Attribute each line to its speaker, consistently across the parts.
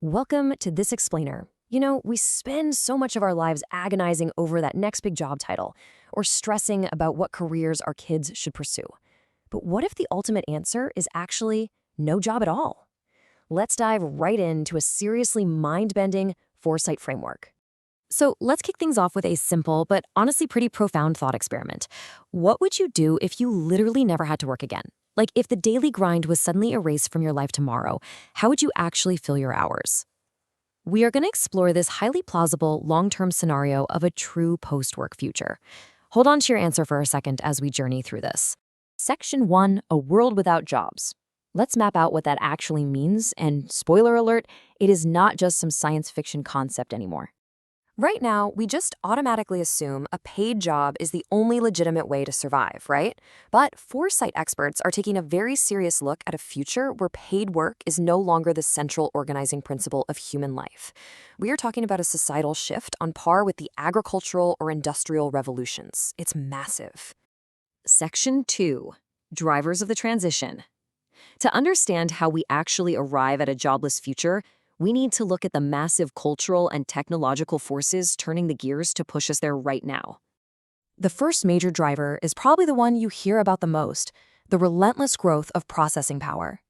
Speaker 1: Welcome to This Explainer. You know, we spend so much of our lives agonizing over that next big job title or stressing about what careers our kids should pursue. But what if the ultimate answer is actually no job at all? Let's dive right into a seriously mind-bending foresight framework. So let's kick things off with a simple but honestly pretty profound thought experiment. What would you do if you literally never had to work again? Like if the daily grind was suddenly erased from your life tomorrow, how would you actually fill your hours? We are going to explore this highly plausible long-term scenario of a true post-work future. Hold on to your answer for a second as we journey through this. Section 1, a world without jobs. Let's map out what that actually means, and spoiler alert, it is not just some science fiction concept anymore. Right now, we just automatically assume a paid job is the only legitimate way to survive, right? But foresight experts are taking a very serious look at a future where paid work is no longer the central organizing principle of human life. We are talking about a societal shift on par with the agricultural or industrial revolutions. It's massive. Section 2, drivers of the transition. To understand how we actually arrive at a jobless future, we need to look at the massive cultural and technological forces turning the gears to push us there right now. The first major driver is probably the one you hear about the most, the relentless growth of processing power.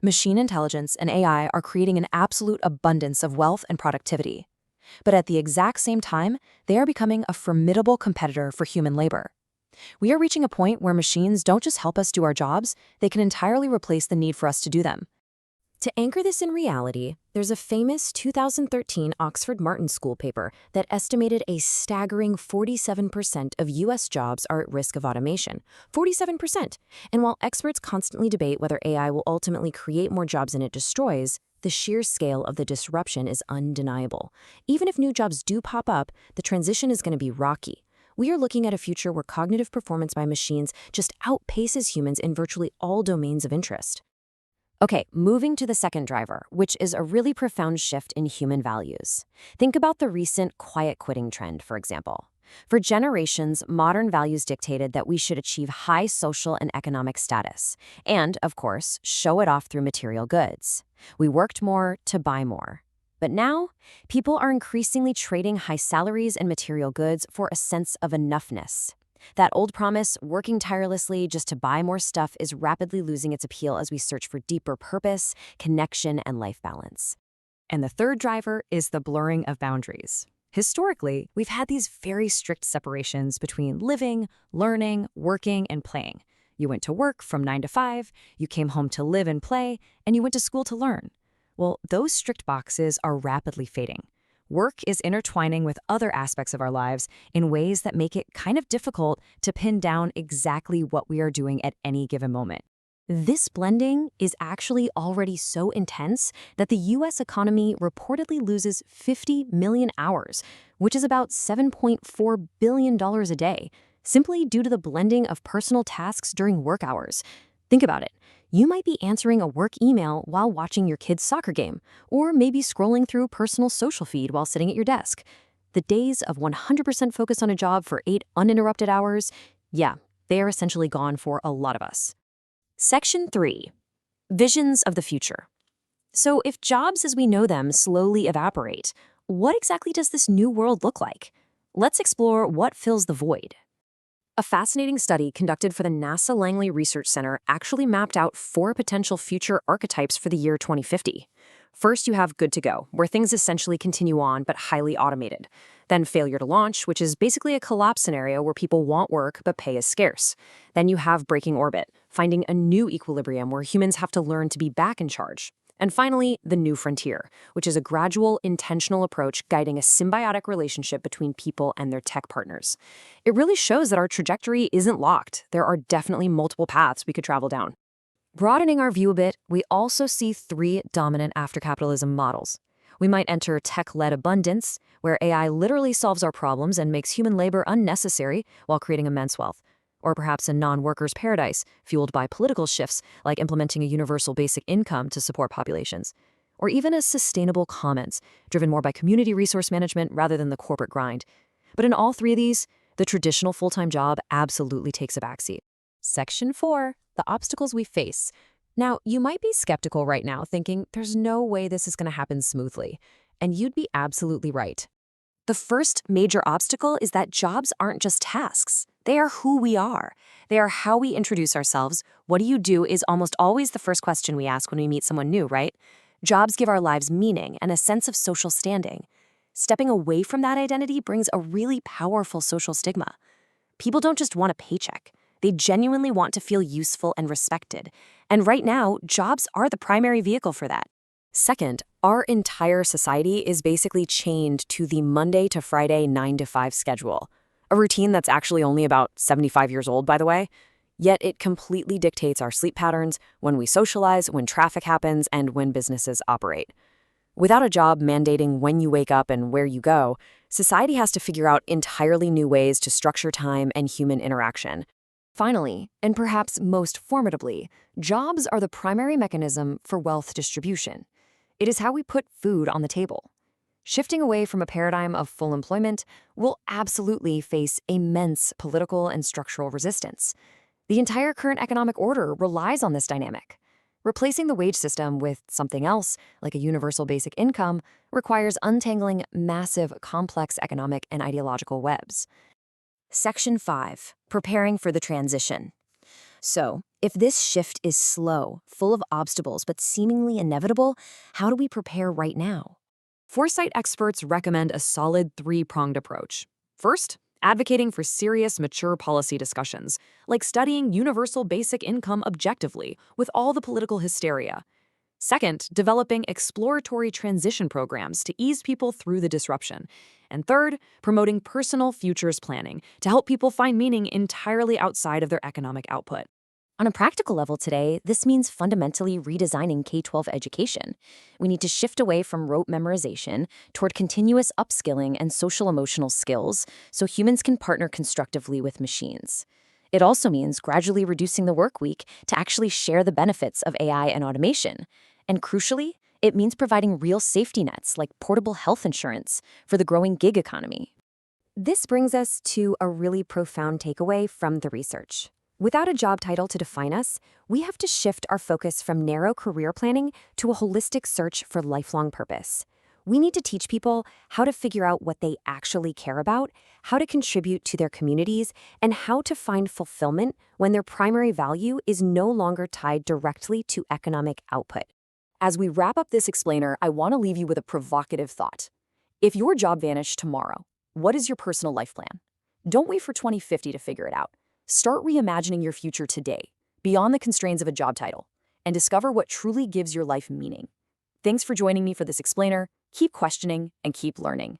Speaker 1: Machine intelligence and AI are creating an absolute abundance of wealth and productivity. But at the exact same time, they are becoming a formidable competitor for human labor. We are reaching a point where machines don't just help us do our jobs, they can entirely replace the need for us to do them. To anchor this in reality, there's a famous 2013 Oxford Martin School paper that estimated a staggering 47% of U.S. jobs are at risk of automation. 47%! And while experts constantly debate whether AI will ultimately create more jobs than it destroys, the sheer scale of the disruption is undeniable. Even if new jobs do pop up, the transition is going to be rocky. We are looking at a future where cognitive performance by machines just outpaces humans in virtually all domains of interest. Okay, moving to the second driver, which is a really profound shift in human values. Think about the recent quiet quitting trend, for example. For generations, modern values dictated that we should achieve high social and economic status, and, of course, show it off through material goods. We worked more to buy more. But now, people are increasingly trading high salaries and material goods for a sense of enoughness. That old promise, working tirelessly just to buy more stuff, is rapidly losing its appeal as we search for deeper purpose, connection, and life balance. And the third driver is the blurring of boundaries. Historically, we've had these very strict separations between living, learning, working, and playing. You went to work from 9 to 5, you came home to live and play, and you went to school to learn. Well, those strict boxes are rapidly fading. Work is intertwining with other aspects of our lives in ways that make it kind of difficult to pin down exactly what we are doing at any given moment. This blending is actually already so intense that the U.S. economy reportedly loses 50 million hours, which is about $7.4 billion a day, simply due to the blending of personal tasks during work hours. Think about it. You might be answering a work email while watching your kid's soccer game, or maybe scrolling through personal social feed while sitting at your desk. The days of 100% focus on a job for 8 uninterrupted hours, yeah, they are essentially gone for a lot of us. Section 3. Visions of the future. So if jobs as we know them slowly evaporate, what exactly does this new world look like? Let's explore what fills the void. A fascinating study conducted for the NASA Langley Research Center actually mapped out 4 potential future archetypes for the year 2050. First, you have good to go, where things essentially continue on but highly automated. Then failure to launch, which is basically a collapse scenario where people want work but pay is scarce. Then you have breaking orbit, finding a new equilibrium where humans have to learn to be back in charge. And finally, the new frontier, which is a gradual, intentional approach guiding a symbiotic relationship between people and their tech partners. It really shows that our trajectory isn't locked. There are definitely multiple paths we could travel down. Broadening our view a bit, we also see 3 dominant after-capitalism models. We might enter tech-led abundance, where AI literally solves our problems and makes human labor unnecessary while creating immense wealth. Or perhaps a non-workers' paradise, fueled by political shifts like implementing a universal basic income to support populations. Or even a sustainable commons, driven more by community resource management rather than the corporate grind. But in all 3 of these, the traditional full-time job absolutely takes a backseat. Section 4, the obstacles we face. Now, you might be skeptical right now, thinking there's no way this is going to happen smoothly. And you'd be absolutely right. The first major obstacle is that jobs aren't just tasks. They are who we are. They are how we introduce ourselves. What do you do is almost always the first question we ask when we meet someone new, right? Jobs give our lives meaning and a sense of social standing. Stepping away from that identity brings a really powerful social stigma. People don't just want a paycheck. They genuinely want to feel useful and respected. And right now, jobs are the primary vehicle for that. Second, our entire society is basically chained to the Monday to Friday 9 to 5 schedule, a routine that's actually only about 75 years old, by the way. Yet it completely dictates our sleep patterns, when we socialize, when traffic happens, and when businesses operate. Without a job mandating when you wake up and where you go, society has to figure out entirely new ways to structure time and human interaction. Finally, and perhaps most formidably, jobs are the primary mechanism for wealth distribution. It is how we put food on the table. Shifting away from a paradigm of full employment will absolutely face immense political and structural resistance. The entire current economic order relies on this dynamic. Replacing the wage system with something else, like a universal basic income, requires untangling massive, complex economic and ideological webs. Section 5. Preparing for the transition. So, if this shift is slow, full of obstacles, but seemingly inevitable, how do we prepare right now? Foresight experts recommend a solid three-pronged approach. First, advocating for serious, mature policy discussions, like studying universal basic income objectively with all the political hysteria. Second, developing exploratory transition programs to ease people through the disruption. And third, promoting personal futures planning to help people find meaning entirely outside of their economic output. On a practical level today, this means fundamentally redesigning K-12 education. We need to shift away from rote memorization toward continuous upskilling and social-emotional skills so humans can partner constructively with machines. It also means gradually reducing the work week to actually share the benefits of AI and automation. And crucially, it means providing real safety nets like portable health insurance for the growing gig economy. This brings us to a really profound takeaway from the research. Without a job title to define us, we have to shift our focus from narrow career planning to a holistic search for lifelong purpose. We need to teach people how to figure out what they actually care about, how to contribute to their communities, and how to find fulfillment when their primary value is no longer tied directly to economic output. As we wrap up this explainer, I want to leave you with a provocative thought. If your job vanished tomorrow, what is your personal life plan? Don't wait for 2050 to figure it out. Start reimagining your future today, beyond the constraints of a job title, and discover what truly gives your life meaning. Thanks for joining me for this explainer. Keep questioning and keep learning.